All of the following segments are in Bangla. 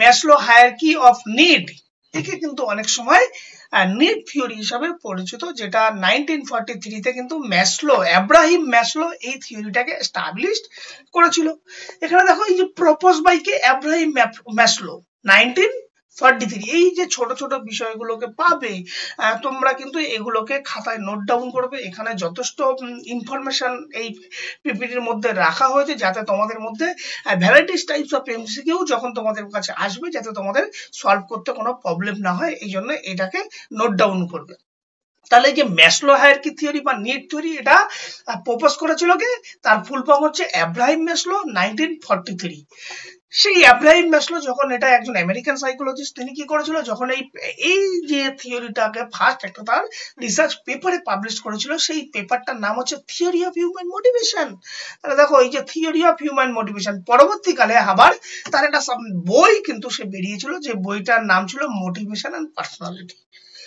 ম্যাসলো হায়ারার্কি অফ নিড, একে কিন্তু অনেক সময় নিড থিওরি হিসাবে পরিচিত, যেটা 1943 কিন্তু আব্রাহিম ম্যাসলো এই থিওরিটাকে এস্টাবলিশড করেছিল। এখানে দেখো এই যে প্রপোজ বাই কে, আব্রাহিম ম্যাসলো 1943। এই যে ছোট ছোট বিষয়গুলোকে পাবে, তোমরা কিন্তু এগুলোকে খাতায় নোট ডাউন করবে। এখানে যথেষ্ট ইনফরমেশন এই পিপিটির মধ্যে রাখা হয়েছে, যাতে তোমাদের মধ্যে ভ্যারাইটিস টাইপস অফ এমসিকিউ যখন তোমাদের কাছে আসবে, যাতে তোমাদের সলভ করতে কোনো প্রবলেম না হয়, এই জন্য এটাকে নোট ডাউন করবে। তাহলে এই যে ম্যাসলো হায়ারার্কি থিওরি বা নিড থিওরি, এটা প্রপোজ করেছিল কে? তার ফুল ফর্ম হচ্ছে আব্রাহিম ম্যাসলো, 1943। সেই আব্রাহিম ম্যাসলো যখন, এটা একজন আমেরিকান সাইকোলজিস্ট, তিনি কি করেছিল, যখন এই যে থিওরিটাকে ফার্স্ট একটা তার রিসার্চ পেপারে পাবলিশ করেছিল, সেই পেপারটার নাম হচ্ছে থিওরি অফ হিউম্যান মোটিভেশন। তাহলে দেখো এই যে থিওরি অফ হিউম্যান মোটিভেশন, পরবর্তীকালে আবার তার একটা বই কিন্তু সে বেরিয়েছিল, যে বইটার নাম ছিল মোটিভেশন অ্যান্ড পার্সোনালিটি।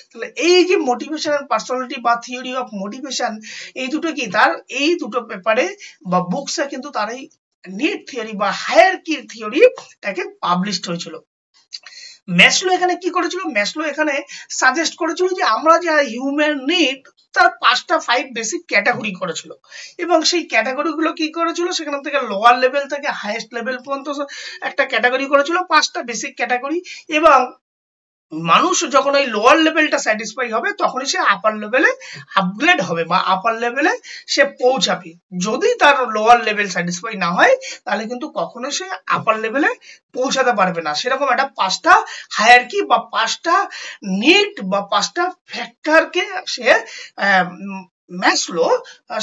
তাহলে এই যে মোটিভেশন এন্ড পার্সোনালিটি বা থিওরি অফ মোটিভেশন, এই দুটো কি, তার এই দুটো পেপারে বা বুকসে কিন্তু তার এই নিড থিওরি বা হায়ারার্কি থিওরিটাকে পাবলিশড হয়েছিল। ম্যাসলো এখানে কি করেছিল? ম্যাসলো এখানে সাজেস্ট করেছিল যে আমরা যে হিউম্যান নিড, তার 5 বেসিক ক্যাটাগরি করেছিল, এবং সেই ক্যাটাগরি গুলো কি করেছিল, সেখান থেকে লোয়ার লেভেল থেকে হাইয়েস্ট লেভেল পর্যন্ত একটা ক্যাটাগরি করেছিল, 5টা বেসিক ক্যাটাগরি। এবং মানুষ যখন ওই লোয়ার লেভেলটা স্যাটিসফাই হবে, তখনই সে আপার লেভেলে আপগ্রেড হবে বা আপার লেভেলে সে পৌঁছাবে। যদি তার লোয়ার লেভেল স্যাটিসফাই না হয়, তাহলে কিন্তু কখনো সে আপার লেভেলে পৌঁছাতে পারবে না। সেরকম একটা 5টা হায়ারার্কি বা 5টা নিড বা 5টা ফ্যাক্টরকে সে ম্যাসলো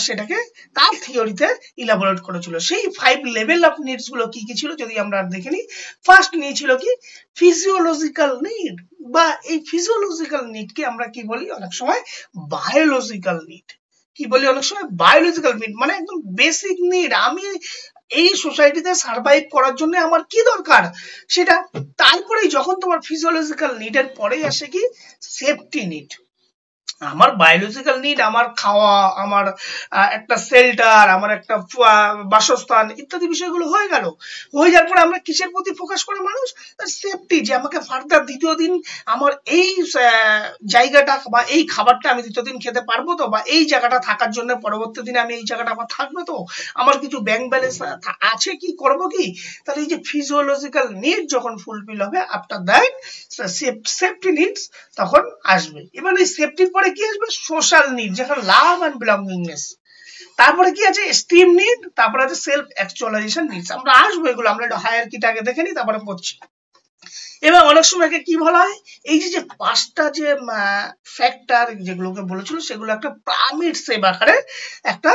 সেটাকে তার থিওরিতে ইলাবোরেট করেছিল। সেই 5 লেভেল অফ নিডস গুলো কি কি ছিল, যদি আমরা দেখে নিই। ফার্স্ট নিয়েছিল কি, ফিজিওলজিক্যাল নিড, বা এই ফিজিওলজিক্যাল নিডকে আমরা কি বলি অনেক সময়, বায়োলজিক্যাল নিড। কি বলি অনেক সময়, বায়োলজিক্যাল নিড, মানে একদম বেসিক নিড। আমি এই সোসাইটিতে সার্ভাইভ করার জন্য আমার কি দরকার সেটা। তারপরে যখন তোমার ফিজিওলজিক্যাল নিডের পরেই আসে কি, সেফটি নিড। আমার বায়োলজিক্যাল নিড, আমার খাওয়া, আমার একটা শেল্টার, আমার একটা বাসস্থান ইত্যাদি বিষয়গুলো হয়ে গেল। হয়ে যাওয়ার পরে আমরা কিসের প্রতি ফোকাস করে মানুষ, সেফটি, যে আমাকে ফার্দার দ্বিতীয় দিন আমার এই জায়গাটা বা এই খাবারটা আমি দ্বিতীয় দিন খেতে পারবো তো, বা এই জায়গাটা থাকার জন্য পরবর্তী দিনে আমি এই জায়গাটা আমার থাকবে তো, আমার কিছু ব্যাংক ব্যালেন্স আছে, কি করব কি। তাহলে এই যে ফিজিওলজিক্যাল নিড যখন ফুলফিল হবে, আফটার দ্যাট সেফটি নিডস তখন আসবে। এবার এই সেফটির পরে কি আসবে, সোশ্যাল নিড, যেখানে লাভ এন্ড বিলঙ্গিংনেস। তারপরে কি আছে, স্টিম নিড, তারপরে আছে সেলফ অ্যাকচুয়ালাইজেশন নিডস। আমরা আসবো এগুলো, আমরা একটা হায়ারার্কিটাকে দেখে নিই, তারপরে পড়ছি। এবার অনেক সময় কি বলা হয়, এই যে 5টা যে ফ্যাক্টর যেগুলোকে বলেছিল, সেগুলো একটা পিরামিড শেপ আকারে একটা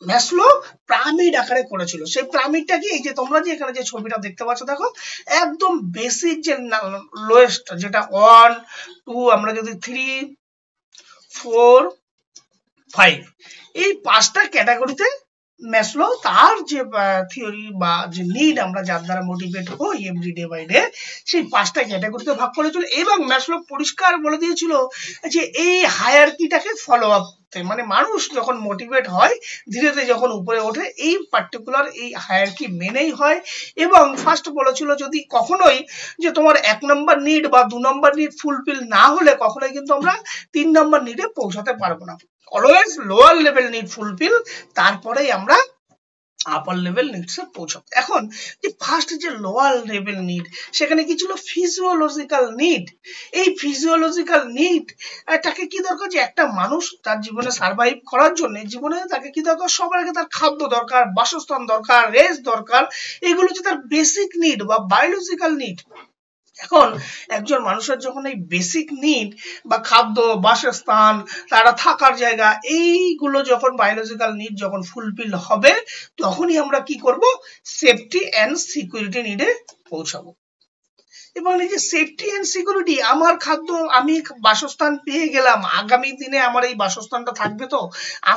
ম্যাসলো পিরামিড আকারে করেছিল। সেই পিরামিডটা কি, এই যে তোমরা যে এখানে যে ছবিটা দেখতে পাচ্ছ, দেখো একদম বেসিক যে লোয়েস্ট, যেটা 1 2, আমরা যদি 3 4 5, এই 5টা ক্যাটাগরিতে ম্যাসলো তার যে থিওরি বা যে নিড আমরা যার দ্বারা মোটিভেট হই এভরি ডে বাই ডে, সেই 5টা ক্যাটাগরিতে ভাগ করেছিল। এবং ম্যাসলো পরিষ্কার বলে দিয়েছিল যে এই হায়ারার্কিটাকে ফলো আপ করতে, মানে মানুষ যখন মোটিভেট হয়, ধীরে ধীরে যখন উপরে ওঠে, এই পার্টিকুলার এই হায়ারার্কি মেনেই হয়। এবং ফার্স্ট বলেছিল, যদি কখনোই যে তোমার 1 নম্বর নিড বা 2 নম্বর নিড ফুলফিল না হলে, কখনোই কিন্তু আমরা 3 নম্বর নিডে পৌঁছাতে পারবো না। Always lower level need fulfil, তারপরেই আমরা আপার লেভেল নিডসে পৌঁছাবো। এখন যে ফার্স্ট যে লোয়ার লেভেল নিড, সেখানে কি ছিল, ফিজিওলজিক্যাল নিড। এই ফিজিওলজিক্যাল নিড তাকে কি দরকার, যে একটা মানুষ তার জীবনে সার্ভাইভ করার জন্য, জীবনে তাকে কি দরকার, সবার আগে তার খাদ্য দরকার, বাসস্থান দরকার, রেস্ট দরকার। এগুলো হচ্ছে তার বেসিক নিড বা বায়োলজিক্যাল নিড। এখন একজন মানুষের যখন এই বেসিক নিড বা খাদ্য, বাসস্থান, তারা থাকার জায়গা, এইগুলো যখন বায়োলজিক্যাল নিড যখন ফুলফিল হবে, তখনই আমরা কি করব, সেফটি এন্ড সিকিউরিটি নিডে পৌঁছাবো। এবং এই যে সেফটি এন্ড সিকিউরিটি, আমার খাদ্য, আমি বাসস্থান পেয়ে গেলাম, আগামী দিনে আমার এই বাসস্থানটা থাকবে তো,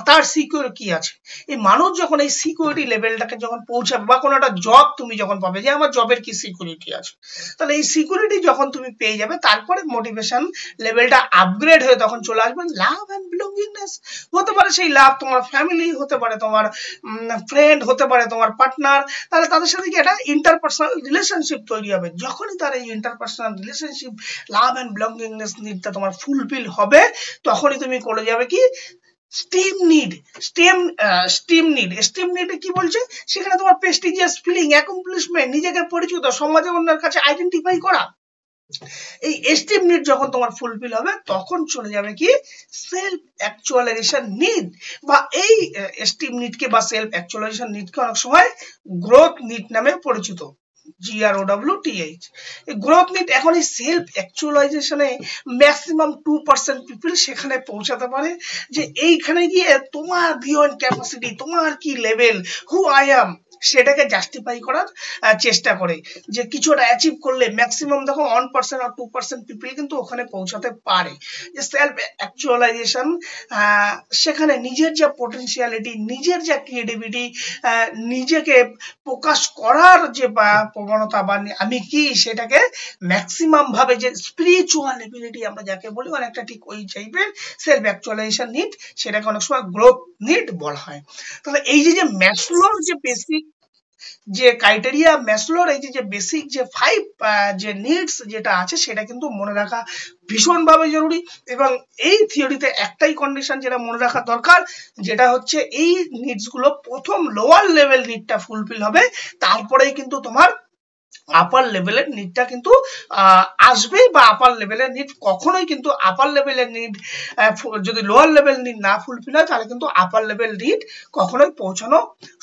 তার সিকিউর কি আছে। এই মানুষ যখন এই সিকিউরিটি লেভেলটাকে যখন পৌঁছাবে, বা কোনো একটা জব তুমি যখন পাবে, যে আমার জবের কি সিকিউরিটি আছে, তাহলে এই সিকিউরিটি যখন তুমি পেয়ে যাবে, তারপরে মোটিভেশন লেভেলটা আপগ্রেড হয়ে তখন চলে আসবে লাভ এন্ড বিলঙ্গিংনেস। হতে পারে সেই লাভ তোমার ফ্যামিলি, হতে পারে তোমার ফ্রেন্ড, হতে পারে তোমার পার্টনার, তাহলে তাদের সাথে কি একটা ইন্টারপার্সোনাল রিলেশনশিপ তৈরি হবে। যখনই তার এই interpersonal relationship, love and belongingness নিডটা তোমার ফুলফিল হবে, তখনই তুমি করে যাবে কি স্টিম নিড। স্টিম নিড কি বলছে, সেখানে তোমার প্রেস্টিজিয়াস ফিলিং, অ্যাকমপ্লিশমেন্ট, নিজেকে পরিচিত, সমাজে অন্যের কাছে আইডেন্টিফাই করা, এই এস্টিম নিড যখন তোমার ফুলফিল হবে, তখন চলে যাবে কি সেলফ অ্যাকচুয়ালাইজেশন নিড। বা এই এস্টিম নিডকে বা সেলফ অ্যাকচুয়ালাইজেশন নিডকে অনেক সময় গ্রোথ নিড নামে পরিচিত, GROWTH। এই গ্রোথ নিড, এখন এই সেলফ অ্যাকচুয়ালাইজেশনে ম্যাক্সিমাম 2% পিপল সেখানে পৌঁছাতে পারে, যে এইখানে গিয়ে তোমার বিয়ন্ড ক্যাপাসিটি, তোমার কি লেভেল, হু আই অ্যাম, সেটাকে জাস্টিফাই করার চেষ্টা করে। যে কিছুটা অ্যাচিভ করলে ম্যাক্সিমাম দেখো 1% আর 2% পিপল কিন্তু ওখানে পৌঁছাতে পারে। যে সেলফ অ্যাকচুয়ালাইজেশন, সেখানে নিজের যা পটেনশিয়ালিটি, নিজের যা ক্রিয়েটিভিটি, নিজেকে প্রকাশ করার যে প্রবণতা, বা আমি কি, সেটাকে ম্যাক্সিমাম ভাবে, যে স্পিরিচুয়াল এবিলিটি আমরা যাকে বলি, অনেকটা ঠিক ওই টাইপের সেলফ অ্যাকচুয়ালাইজেশন নিড, সেটাকে অনেক সময় গ্রোথ নিড বলা হয়। তাহলে এই যে ম্যাসলোর যে বেসিক যে ক্রাইটেরিয়া, ম্যাসলোর এই যে বেসিক যে 5 যে নিডস যেটা আছে, সেটা কিন্তু মনে রাখা ভীষণভাবে জরুরি। এবং এই থিওরিতে একটাই কন্ডিশন যেটা মনে রাখা দরকার, যেটা হচ্ছে এই নিডস গুলো প্রথম লোয়ার লেভেল নিডটা ফুলফিল হবে, তারপরেই কিন্তু তোমার আপার লেভেলের নিডটা কিন্তু আসবে। বা আপার লেভেলের নিড কখনোই কিন্তু, আপার লেভেলের নিড যদি লোয়ার লেভেল নিড না ফুলফিল হয়, তাহলে কিন্তু আপার লেভেল নিড কখনোই পৌঁছানো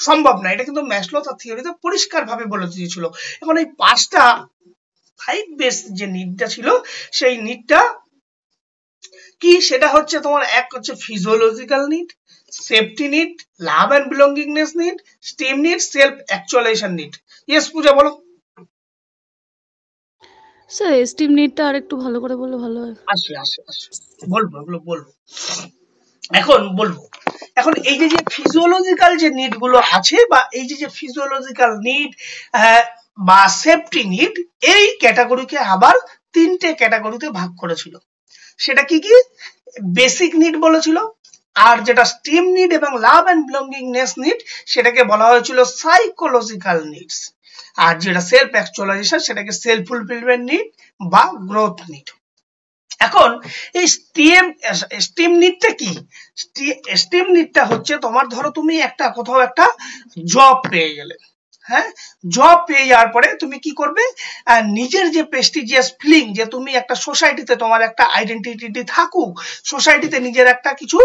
সম্ভব না। এটা কিন্তু ম্যাসলো তার থিওরিতে পরিষ্কার ভাবে বলে দিয়েছিল। এখন এই 5টা 5 বেস যে নিডটা ছিল, সেই নিডটা কি, সেটা হচ্ছে তোমার, এক হচ্ছে physiological need, safety need, love and belongingness need, esteem need, self actualisation need. Yes Puja, বলো। স্যার এস্টিম নিডটা আরেকটু ভালো করে বললে ভালো হয়। আসে আসে আসে বলবো, এগুলো বলবো, এখন বলবো। এখন এই যে ফিজিওলজিক্যাল যে নিড গুলো আছে, বা এই যে ফিজিওলজিক্যাল নিড বা সেফটি নিড, এই ক্যাটাগরিকে আবার 3টে ক্যাটাগরিতে ভাগ করেছিল। সেটা কি কি, বেসিক নিড বলেছিল, আর যেটা স্টিম নিড এবং লাভ এন্ড বিলঙ্গিংনেস নিড, সেটাকে বলা হয়েছিল সাইকোলজিক্যাল নিডস। আর যেটা সেলফ অ্যাকচুয়ালাইজেশন, সেটাকে সেলফ ফুলফিলমেন্ট নিড বা গ্রোথ নিড। এখন এই স্টিম নিডটা কি, স্টিম নিডটা হচ্ছে তোমার, ধরো তুমি একটা কোথাও একটা জব পেয়ে গেলে, হ্যাঁ, জব পেয়ে যাওয়ার পরে তুমি কি করবে, নিজের যে প্রেস্টিজিয়াস ফিলিং, যে তুমি একটা সোসাইটিতে তোমার একটা আইডেন্টিটি থাকুক, সোসাইটিতে নিজের একটা কিছু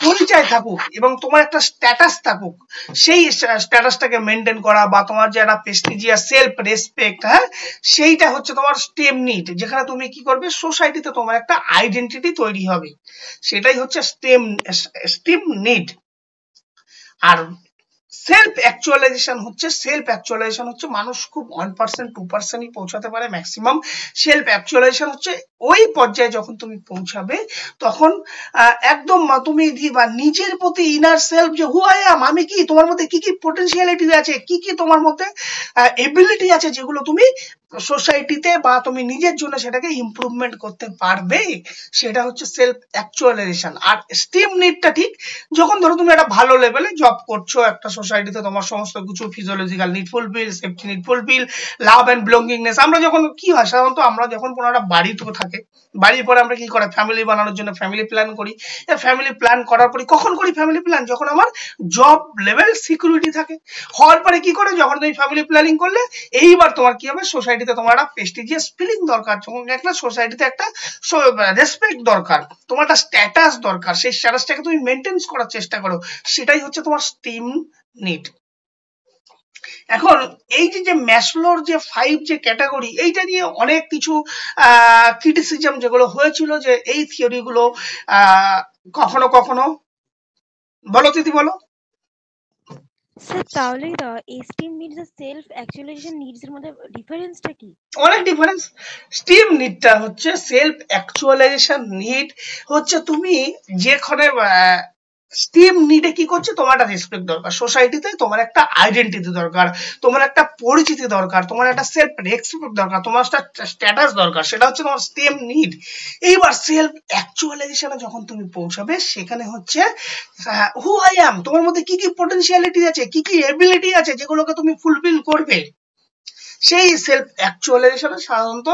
পরিচয় থাকুক, এবং তোমার একটা স্ট্যাটাস থাকুক, সেই স্ট্যাটাসটাকে মেনটেন করা, বা তোমার যে একটা প্রেস্টিজিয়াস সেলফ রেসপেক্ট, হ্যাঁ, সেইটা হচ্ছে তোমার স্টেম নিড, যেখানে তুমি কি করবে, সোসাইটিতে তোমার একটা আইডেন্টিটি তৈরি হবে, সেটাই হচ্ছে স্টিম নিড। আর সেলফ অ্যাকচুয়ালাইজেশন হচ্ছে মানুষ খুব 1% 2%ই পৌঁছাতে পারে ম্যাক্সিমাম। সেলফ অ্যাকচুয়ালাইজেশন হচ্ছে ওই পর্যায়ে যখন তুমি পৌঁছাবে, তখন একদম তুমি বা নিজের প্রতি ইনার সেলফ, যে হু আই অ্যাম, আমি কি, তোমার মধ্যে কি কি পটেনশিয়ালিটি আছে, কি কি তোমার মধ্যে এবিলিটি আছে, যেগুলো তুমি সোসাইটিতে বা তুমি নিজের জন্য সেটাকে ইমপ্রুভমেন্ট করতে পারবে, সেটা হচ্ছে সেলফ অ্যাকচুয়ালাইজেশন। আর স্টিম নিডটা ঠিক যখন ধরো তুমি একটা ভালো লেভেলে জব করছো একটা সোসাইটিতে, তোমার সমস্ত কিছু physiological need fulfil, safety need fulfil, love and belongingness. আমরা যখন কি হয়, সাধারণত আমরা যখন কোনো একটা বাড়িতে থাকে, বাড়ির পরে আমরা কি করে, ফ্যামিলি বানানোর জন্য ফ্যামিলি প্ল্যান করি। ফ্যামিলি প্ল্যান করার পরে কখন করি ফ্যামিলি প্ল্যান, যখন আমার জব লেভেল সিকিউরিটি থাকে। হওয়ার পরে কি করে, যখন তুমি ফ্যামিলি প্ল্যানিং করলে, এইবার তোমার কি হবে, সোসাইটিতে তোমার একটা প্রেস্টিজিয়াস ফিলিং দরকার, যখন একটা সোসাইটিতে একটা রেসপেক্ট দরকার, তোমার একটা স্ট্যাটাস দরকার, সেই স্ট্যাটাসটাকে তুমি মেনটেন করার চেষ্টা করো, সেটাই হচ্ছে তোমার স্টিম নিড। এখন এই যে ম্যাসলোর যে 5 যে ক্যাটাগরি, এইটা নিয়ে অনেক কিছু ক্রিটিসিজম যেগুলো হয়েছিল, যে এই থিওরি গুলো কখনো কখনো, বলো দিদি বলো। স্যার তাহলে এস্টিম নিডস আর সেলফ অ্যাকচুয়ালাইজেশন নিডস এর মধ্যে ডিফারেন্সটা কি? অনেক ডিফারেন্স। স্টিম নিডটা হচ্ছে সেলফ অ্যাকচুয়ালাইজেশন নিড হচ্ছে তুমি যেখানে স্টিম নিডে কি করছে, তোমার একটা রেসপেক্ট দরকার, সোসাইটিতে তোমার একটা আইডেন্টিটি দরকার, তোমার একটা পরিচিতি দরকার, তোমার একটা সেলফ রেসপেক্ট দরকার, তোমার একটা স্ট্যাটাস দরকার, সেটা হচ্ছে তোমার স্টিম নিড। এইবার সেলফ অ্যাকচুয়ালাইজেশনে যখন তুমি পৌঁছাবে সেখানে হচ্ছে হু আই অ্যাম, তোমার মধ্যে কি কি পটেনশিয়ালিটি আছে, কি কি এবিলিটি আছে যেগুলোকে তুমি ফুলফিল করবে, সেই সেলফ অ্যাকচুয়ালাইজেশনে সাধারণত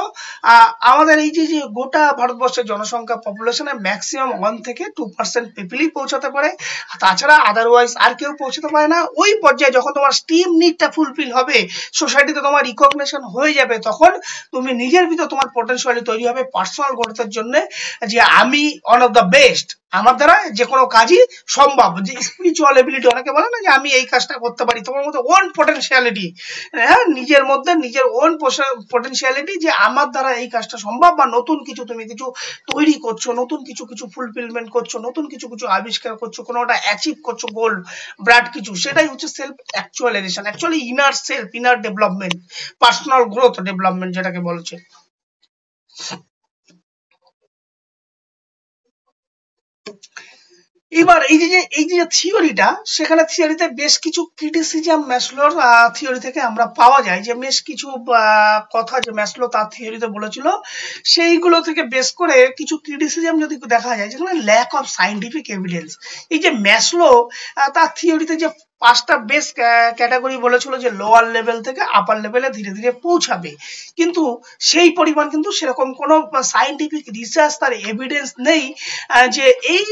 আমাদের এই যে যে গোটা ভারতবর্ষের জনসংখ্যা পপুলেশনে ম্যাক্সিমাম 1 থেকে 2% পিপলই পৌঁছাতে পারে, তাছাড়া আদারওয়াইজ আর কেউ পৌঁছাতে পারে না। ওই পর্যায়ে যখন তোমার স্টিম নিডটা ফুলফিল হবে, সোসাইটিতে তোমার রিকগনিশন হয়ে যাবে, তখন তুমি নিজের ভিতর তোমার পটেনশিয়ালি তৈরি হবে পার্সোনাল গ্রোথের জন্য, যে আমি ওয়ান অফ দ্য বেস্ট, আমার দ্বারা যে কোনো কাজই সম্ভব, যে স্পিরিচুয়াল এবিলিটি, অনেকে বলে না যে আমি এই কাজটা করতে পারি, তোমার মধ্যে ওন পটেনশিয়ালিটি, হ্যাঁ, নিজের মধ্যে নিজের ওন পটেনশিয়ালিটি, যে আমার দ্বারা এই কাজটা সম্ভব, বা নতুন কিছু তুমি কিছু তৈরি করছো, নতুন কিছু কিছু ফুলফিলমেন্ট করছো, নতুন কিছু কিছু আবিষ্কার করছো, কোনোটা অ্যাচিভ করছো, গোল ব্রাড কিছু, সেটাই হচ্ছে self actualisation, actually inner self, inner development, personal growth development যেটাকে বলছে। এবার এই যে থিওরিটা, সেখানে থিওরিতে বেশ কিছু ক্রিটিসিজম ম্যাসলোর থিওরি থেকে আমরা পাওয়া যায়, যে বেশ কিছু কথা যে ম্যাসলো তার থিওরিতে বলেছিল, সেইগুলো থেকে বেশ করে কিছু ক্রিটিসিজম যদি দেখা যায়, যেখানে ল্যাক অফ সাইন্টিফিক এভিডেন্স। এই যে ম্যাসলো তার থিওরিতে যে 5টা বেস ক্যাটাগরি বলেছিল, যে লোয়ার লেভেল থেকে আপার লেভেলে ধীরে ধীরে পৌঁছাবে, কিন্তু সেই পরিমাণ কিন্তু সেরকম কোনো সাইন্টিফিক রিসার্চ তার এভিডেন্স নেই যে এই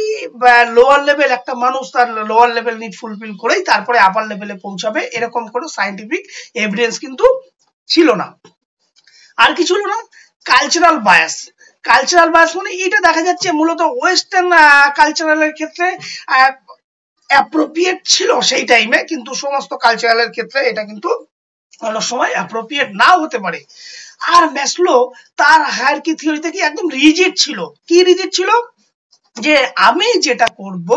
লোয়ার লেভেল একটা মানুষ তার লোয়ার লেভেল নিড ফুলফিল করেই তারপরে আপার লেভেলে পৌঁছাবে, এরকম কোনো সাইন্টিফিক এভিডেন্স কিন্তু ছিল না। আর কি ছিল না? Cultural bias. কালচারাল বায়াস মানে এটা দেখা যাচ্ছে মূলত ওয়েস্টার্ন কালচারালের ক্ষেত্রে অ্যাপ্রোপ্রিয়েট ছিল সেই টাইমে, কিন্তু সমস্ত কালচারালের ক্ষেত্রে এটা কিন্তু অনেক সময় অ্যাপ্রোপ্রিয়েট নাও হতে পারে। আর ম্যাসলো তার হায়ারার্কি থিওরিতে কি একদম রিজিড ছিল। কি রিজিড ছিল? যে আমি যেটা করব,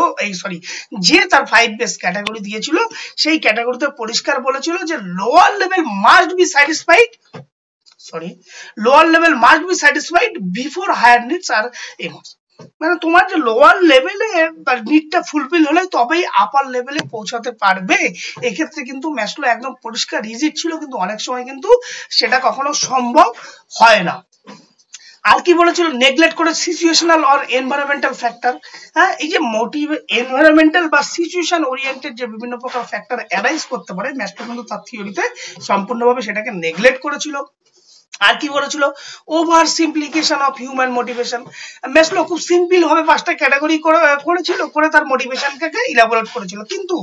যে তার 5 বেস ক্যাটাগরি দিয়েছিল, সেই ক্যাটাগরিতে পরিষ্কার বলেছিল যে lower level must be satisfied before higher needs আর এমস। মানে তোমার যে লোয়ার লেভেলে নিডটা ফুলফিল হলে তবেই আপার লেভেলে পৌঁছাতে পারবে। এক্ষেত্রে কিন্তু ম্যাসলো একদম পরিষ্কার রিজিড ছিল, কিন্তু অনেক সময় কিন্তু সেটা কখনো সম্ভব হয় না। আর কি বলেছিল? নেগলেক্ট করে সিচুয়েশনাল অর এনভায়রনমেন্টাল ফ্যাক্টর। হ্যাঁ, এই যে মোটিভ এনভায়রনমেন্টাল বা সিচুয়েশন ওরিয়েন্টেড যে বিভিন্ন প্রকার ফ্যাক্টর অ্যারাইজ করতে পারে, ম্যাসলো কিন্তু তার থিওরিতে সম্পূর্ণভাবে সেটাকে নেগলেক্ট করেছিল। আর কি বলেছিল? Over simplification of human motivation. Maslow খুব সিম্পল ভাবে 5টা ক্যাটাগরি করেছিল, করে তার মোটিভেশনকে ইলাবোরেট করেছিল, কিন্তু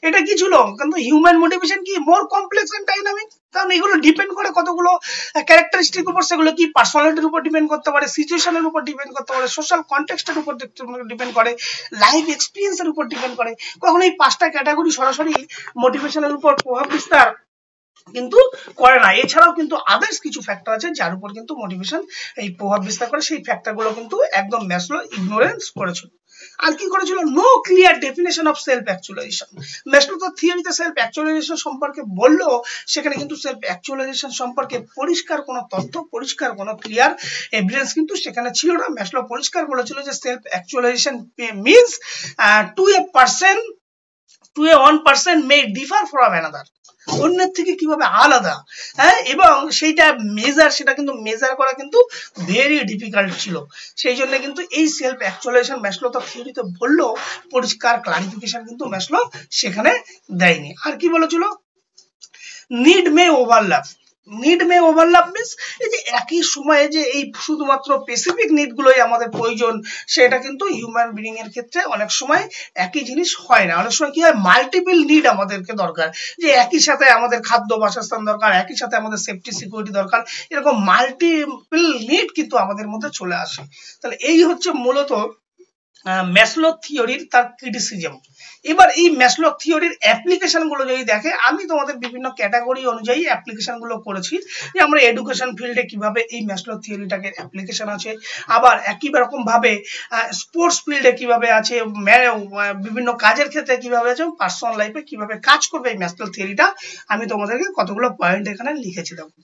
এটা কি ছিল? কিন্তু হিউম্যান মোটিভেশন কি মোর কমপ্লেক্স এন্ড ডাইনামিক, কারণ এগুলো ডিপেন্ড করে কতগুলো ক্যারেক্টারিস্টিক উপর, সেগুলো কি পার্সোনালিটির উপর ডিপেন্ড করতে পারে, সিচুয়েশনের উপর ডিপেন্ড করতে পারে, সোশ্যাল কনটেক্সটের উপর ডিপেন্ড করে, লাইফ এক্সপিরিয়েন্সের উপর ডিপেন্ড করে। কখনো এই 5টা ক্যাটাগরি সরাসরি মোটিভেশনের উপর প্রভাব বিস্তার কিন্তু করে না। এছাড়াও কিন্তু আদার্স কিছু ফ্যাক্টর আছে যার উপর কিন্তু মোটিভেশন এই প্রভাব বিস্তার করে, সেই ফ্যাক্টরগুলো কিন্তু একদম ম্যাসলো ইগনোরেন্স করেছিল। আর কি করেছিল? No clear definition of self actualisation. Maslow তো থিওরিতে সেলফ অ্যাকচুয়ালাইজেশন সম্পর্কে বললো, সেখানে কিন্তু সেলফ অ্যাকচুয়ালাইজেশন সম্পর্কে পরিষ্কার কোনো তথ্য, পরিষ্কার কোনো ক্লিয়ার এভিডেন্স কিন্তু সেখানে ছিল না। ম্যাসলো পরিষ্কার বলেছিল যে self actualisation means to a one person may differ from another, অন্যের থেকে কিভাবে আলাদা, হ্যাঁ, এবং সেইটা সেটা কিন্তু মেজার করা কিন্তু ভেরি ডিফিকাল্ট ছিল। সেই জন্য কিন্তু এই সেলফ অ্যাকচুয়ালাইজেশন ম্যাসলো তার থিওরিতে বললো, পরিষ্কার ক্লারিফিকেশন কিন্তু ম্যাসলো সেখানে দেয়নি। আর কি বলেছিল? নিড মে ওভারল্যাপ। নিড মে ওভারল্যাপ মিন্স এই যে একই সময়ে যে এই শুধুমাত্র স্পেসিফিক নিড গুলোই আমাদের প্রয়োজন, সেটা কিন্তু হিউম্যান বিডিং এর ক্ষেত্রে অনেক সময় একই জিনিস হয় না। অনেক সময় কি হয়? মাল্টিপল নিড আমাদেরকে দরকার, যে একই সাথে আমাদের খাদ্য বাসস্থান দরকার, একই সাথে আমাদের সেফটি সিকিউরিটি দরকার, এরকম মাল্টিপল নিড কিন্তু আমাদের মধ্যে চলে আসে। তাহলে এই হচ্ছে মূলত ম্যাসলো থিওরির তার ক্রিটিসিজম। এবার এই ম্যাসলো থিওরির অ্যাপ্লিকেশন গুলো যদি দেখে, আমি তোমাদের বিভিন্ন ক্যাটাগরি অনুযায়ী অ্যাপ্লিকেশন গুলো করেছি, যে আমরা এডুকেশন ফিল্ডে কিভাবে এই ম্যাসলো থিওরিটাকে অ্যাপ্লিকেশন আছে, আবার একই রকম ভাবে স্পোর্টস ফিল্ডে কিভাবে আছে, বিভিন্ন কাজের ক্ষেত্রে কিভাবে আছে, পার্সোনাল লাইফে কিভাবে কাজ করবে এই ম্যাসলো থিওরিটা, আমি তোমাদেরকে কতগুলো পয়েন্ট এখানে লিখেছি। দেখো,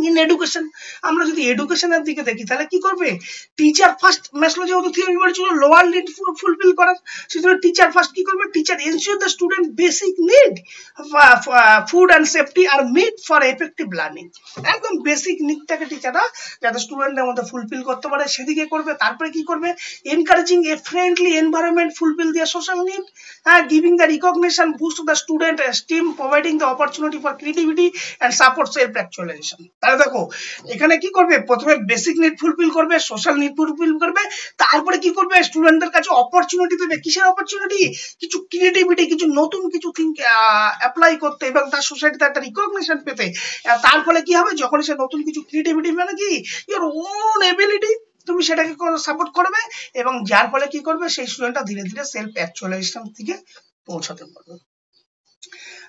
ইন এডুকেশন, আমরা যদি এডুকেশনের দিকে দেখি তাহলে কি করবে, টিচার ফার্স্ট। ম্যাসলো যেহেতু থিওরি বলেছিল লোয়ার নিড ফুলফিল করার, সেজন্য টিচার ফার্স্ট কি করবে, teacher ensure the student basic need food and safety are meet for effective learning. একদম বেসিক নিডটাকে টিচাররা যাতে স্টুডেন্টের মধ্যে ফুলফিল করতে পারে সেদিকে করবে। তারপরে কি করবে, encouraging a friendly environment fulfil দিয়ে social need, giving the recognition boost the student esteem, providing the opportunity for creativity and support self actualisation. তাহলে দেখো এখানে কি করবে, প্রথমে বেসিক নিড ফুলফিল করবে, সোশ্যাল নিড ফুলফিল করবে, তারপরে কি করবে, স্টুডেন্টদের কাছে অপরচুনিটি দেবে। কিসের অপরচুনিটি, কিছু ক্রিয়েটিভিটি, কিছু নতুন কিছু থিঙ্ক অ্যাপ্লাই করতে এবং তার সোসাইটিতে একটা রিকগনিশন পেতে। তার ফলে কি হবে, যখন সে নতুন কিছু ক্রিয়েটিভিটি মানে কি ইওর ওন এবিলিটি, তুমি সেটাকে সাপোর্ট করবে এবং যার ফলে কি করবে, সেই স্টুডেন্টটা ধীরে ধীরে সেলফ অ্যাকচুয়ালাইজেশন থেকে পৌঁছাতে পারবে।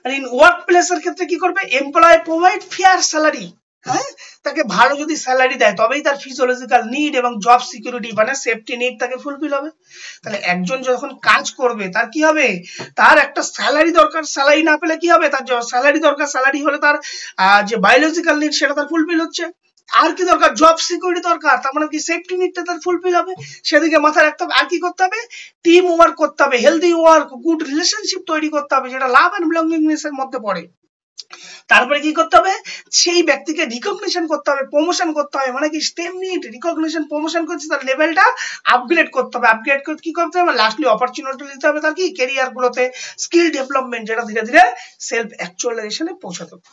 আর ইন ওয়ার্ক প্লেসের ক্ষেত্রে কি করবে, এমপ্লয় প্রোভাইড ফেয়ার স্যালারি, হ্যাঁ, তাকে ভালো যদি স্যালারি দেয় তবেই তার ফিজিওলজিক্যাল নিড এবং জব সিকিউরিটি মানে সেফটি নিড তাকে ফুলফিল হবে। তাহলে একজন যখন কাজ করবে তার কি হবে, তার একটা স্যালারি দরকার, স্যালারি না পেলে কি হবে, তার স্যালারি দরকার, স্যালারি হলে তার যে বায়োলজিক্যাল নিড সেটা তার ফুলফিল হচ্ছে। আর কি দরকার, জব সিকিউরিটি দরকার, তার মানে কি সেফটি নিডটা তার ফুলফিল হবে, সেদিকে মাথায় রাখতে হবে। আর কি করতে হবে, টিম ওয়ার্ক করতে হবে, হেলদি ওয়ার্ক, গুড রিলেশনশিপ তৈরি করতে হবে, যেটা লাভ এন্ড বিলঙ্গিংনেস এর মধ্যে পড়ে। তারপরে কি করতে হবে, সেই ব্যক্তিকে রিকগনিশন করতে হবে, প্রমোশন করতে হবে, মানে কি স্টেম নিড রিকগনিশন প্রমোশন করছে, তার লেভেলটা আপগ্রেড করতে হবে। আপগ্রেড করে কি করতে হবে, লাস্টলি অপরচুনিটি দিতে হবে তার কি ক্যারিয়ার গুলোতে, স্কিল ডেভেলপমেন্ট, যেটা ধীরে ধীরে সেলফ অ্যাকচুয়ালাইজেশনে পৌঁছাতে হবে।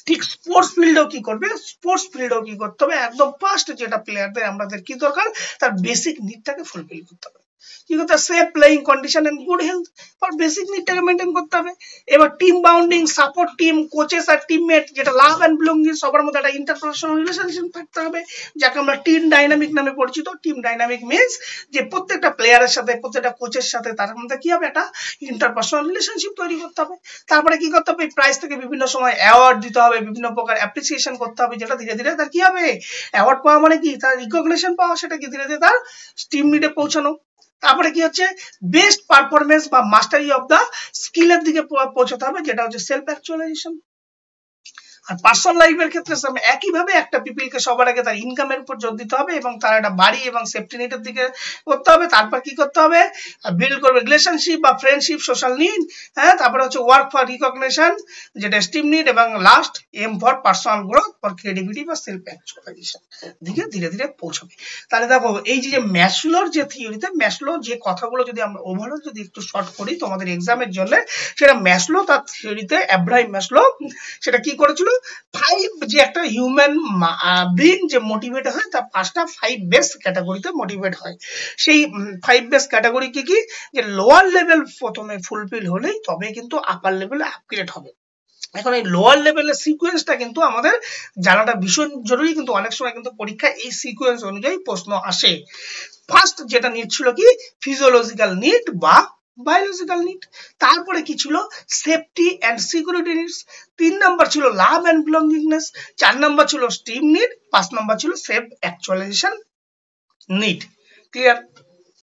ঠিক স্পোর্টস ফিল্ডেও কি করবে, স্পোর্টস ফিল্ডেও কি করতে হবে, একদম ফার্স্ট যেটা প্লেয়ারদের আমাদের কি দরকার, তার বেসিক নিডটাকে ফুলফিল করতে হবে। কি করতে হবে, safe playing condition and good health, আর বেসিক নিডটাকে মেইনটেইন করতে হবে। এবার team bonding, support team, coaches আর টিমমেট, যেটা লাভ এন্ড বিলঙ্গিং, সবার মধ্যে একটা ইন্টারপার্সোনাল রিলেশনশিপ থাকতে হবে, যাকে আমরা টিম ডাইনামিক নামে পরিচিত। টিম ডাইনামিক মিন্স যে প্রত্যেকটা প্লেয়ারের সাথে, প্রত্যেকটা কোচের সাথে তার মধ্যে কি হবে, একটা ইন্টারপার্সোনাল রিলেশনশিপ তৈরি করতে হবে। তারপরে কি করতে হবে, প্রাইজ থেকে বিভিন্ন সময় অ্যাওয়ার্ড দিতে হবে, বিভিন্ন প্রকার অ্যাপ্রিসিয়েশন করতে হবে, যেটা ধীরে ধীরে তার কি হবে, অ্যাওয়ার্ড পাওয়া মানে কি, তার রিকগনিশন পাওয়া, সেটা কি ধীরে ধীরে তার টিম নিডে পৌঁছানো। তারপরে কি হচ্ছে, বেস্ট পারফরমেন্স বা মাস্টারি অফ দা স্কিলের দিকে পৌঁছাতে হবে, যেটা হচ্ছে সেলফ অ্যাকচুয়ালাইজেশন। আর পার্সোনাল লাইফের ক্ষেত্রে একইভাবে একটা পিপলকে সবার আগে তার ইনকামের উপর জোর দিতে হবে এবং তার একটা বাড়ি এবং সেফটি নিডের দিকে করতে হবে। তারপর কি করতে হবে, বিল্ড করবে রিলেশনশিপ বা ফ্রেন্ডশিপ, সোশ্যাল নিড, হ্যাঁ, তারপরে হচ্ছে ওয়ার্ক ফর রিকগনিশন, যেটা স্টিম নিড, এবং last aim for personal growth for creativity বা সেলফ অ্যাকচুয়ালাইজেশন দিকে ধীরে ধীরে পৌঁছাবে। তাহলে দেখো এই যে ম্যাসলোর যে থিওরিতে, ম্যাসলো যে কথাগুলো যদি আমরা ওভারঅল যদি একটু শর্ট করি তোমাদের এক্সামের জন্য, সেটা ম্যাসলো তার থিওরিতে, এব্রাহিম ম্যাসলো সেটা কি করেছিল, ফাইভ যে একটা হিউম্যান বিং যে মোটিভেট হয়, তার পাঁচটা ফাইভ বেস ক্যাটাগরিতে মোটিভেট হয়। সেই ফাইভ বেস ক্যাটাগরি কি কি, যে লোয়ার লেভেল প্রথমে ফুলফিল হলেই তবে কিন্তু আপার লেভেলে আপগ্রেড হবে। এখন এই লোয়ার লেভেলের সিকোয়েন্সটা কিন্তু আমাদের জানাটা ভীষণ জরুরি, কিন্তু অনেক সময় কিন্তু পরীক্ষায় এই সিকোয়েন্স অনুযায়ী প্রশ্ন আসে। ফার্স্ট যেটা নিড ছিল কি, ফিজিওলজিক্যাল নিড বা বায়োলজিক্যাল নিড, তারপরে কি ছিল, safety and security needs, 3 number ছিল লাভ এন্ড বিলঙ্গিংনেস, 4 নাম্বার ছিল স্টিম নিড, 5 নাম্বার ছিল সেলফ অ্যাকচুয়ালাইজেশন নিড। ক্লিয়ার?